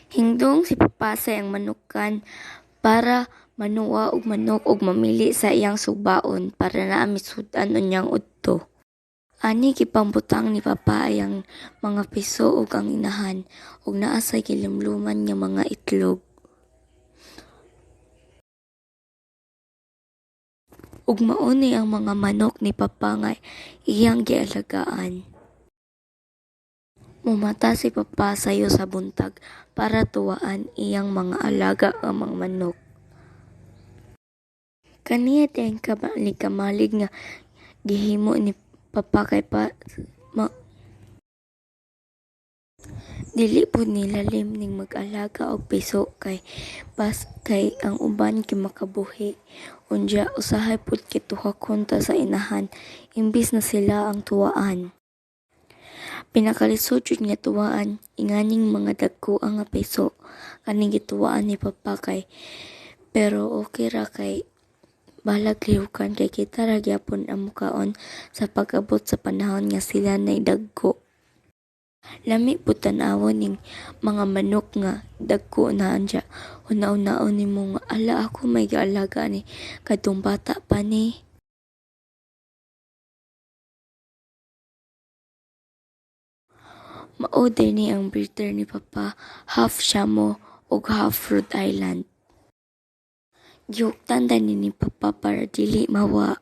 Hingdong si papasay ang manukan para manuwa og manok og mamili sa iyang subaon para naa misudan unyang udto. Ani gipambutang ni papa ang mga piso ug ang inahan ug naa say gilimluman nga mga itlog. Ug mao ni ang mga manok ni papa nga iyang gialagaan. Mumata si papa sayo sa buntag para tuwaan iyang mga alaga ang mga manok. Kaniya tayong kamalig nga gihimo ni papa kay dili po nilalim ning mag-alaga og piso kay ang uban kay makabuhi. Unya usahay pud kituhakon ta sa inahan imbis na sila ang tuwaan. Pinakalisod jud nga tuwaan inganing mga dagko ang piso kaning gituwaan ni papa kay pero okay ra kay balag lihukan kay kita ra gyapon ang mukaon sa pag-abot sa panahon nga sila nay dagko. Lami pud tan-awon ning mga manok nga dagko na andya. Una-unaon nimo nga ala ako may gaalaga ni kadtong bata pa ni. Mao ni ang breeder ni papa, half Shamo ug half Rhode Island. Gihuktan ni papa para dili mawa.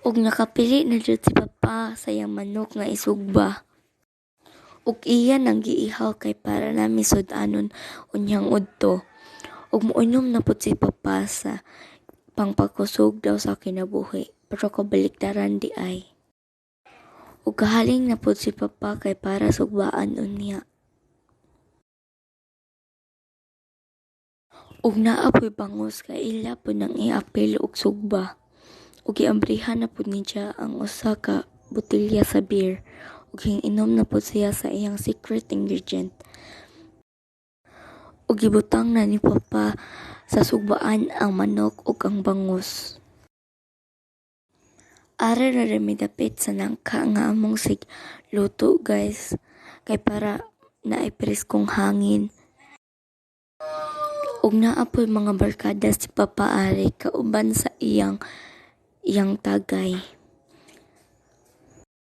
Ug nakapili na jud si papa sa iyang manok nga isugba. Ug iyan ang giihaw kay para na misud-anon unyang udto. Ug muunom na pud si papa sa pangpakusog daw sa kinabuhi pero kabaliktaran di ay. Ug kahaling na pud si papa kay para sugbaan unya. Ug naa po'y bangus kay ila po nang iapil og sugba. Ug giambrihan na pud niya ang usa ka botelya sa beer ug inom na pud siya sa iyang secret ingredient. Ug gibutang na ni papa sa sugbaan ang manok ug ang bangus. Ara na midapit sa nangka nga among sig luto guys kay para naay preskong hangin. Ug naa po'y mga barkada si papa ari kauban sa iyang tagay.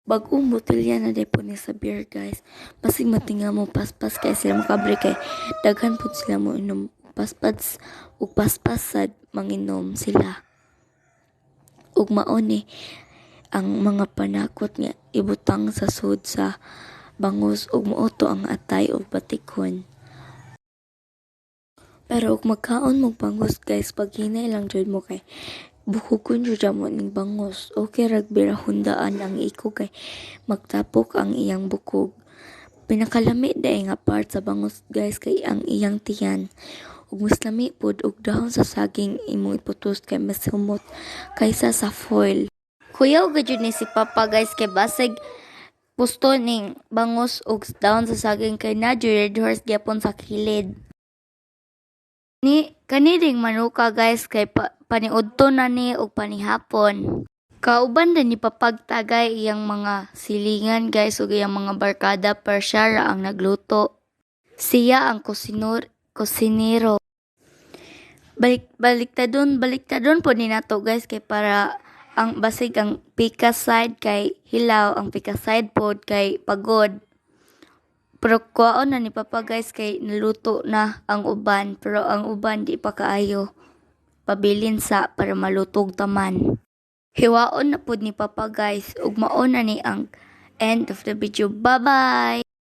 Bag-ong botelya na day po ni sa beer guys. Basig matinga mo paspas kay sila makabre kay daghan po sila mo inom paspas ug paspas sad manginom sila. Ug mao ni ang mga panakot nga ibutang sa sud sa bangus ug muuto ang atay ug batikon. Pero ug magkaon mo bangus guys pag hinay lang jud mo kay buhugon jud mo ning bangus. Okay rag birahundaan ang iko kay magtapok ang iyang bukog. Pinakalami day nga part sa bangus guys kay ang iyang tiyan. Ug mas lami pud og dahon sa saging imong iputos kay mas humot kaysa sa foil. Kuyaw gajud ni si papa guys kay basig gusto ning bangus ug dahon sa saging kay na red horse gyapon sa kilid. Kani ding manuka guys kay paniudto na ni og panihapon. Kauban din ni papagtagay iyang mga silingan guys ug iyang mga barkada per siya ra ang nagluto. Siya ang kusinero. Baliktadon po ni nato guys kay para ang basig ang pika side kay hilaw, ang pika side pod kay pagod. Pero kuwaon na ni papa guys kay naluto na ang uban pero ang uban di pa kaayo. Pabilin sa para malutog taman. Hiwaon na pud ni papa guys ug mao na ni ang end of the video. Bye bye.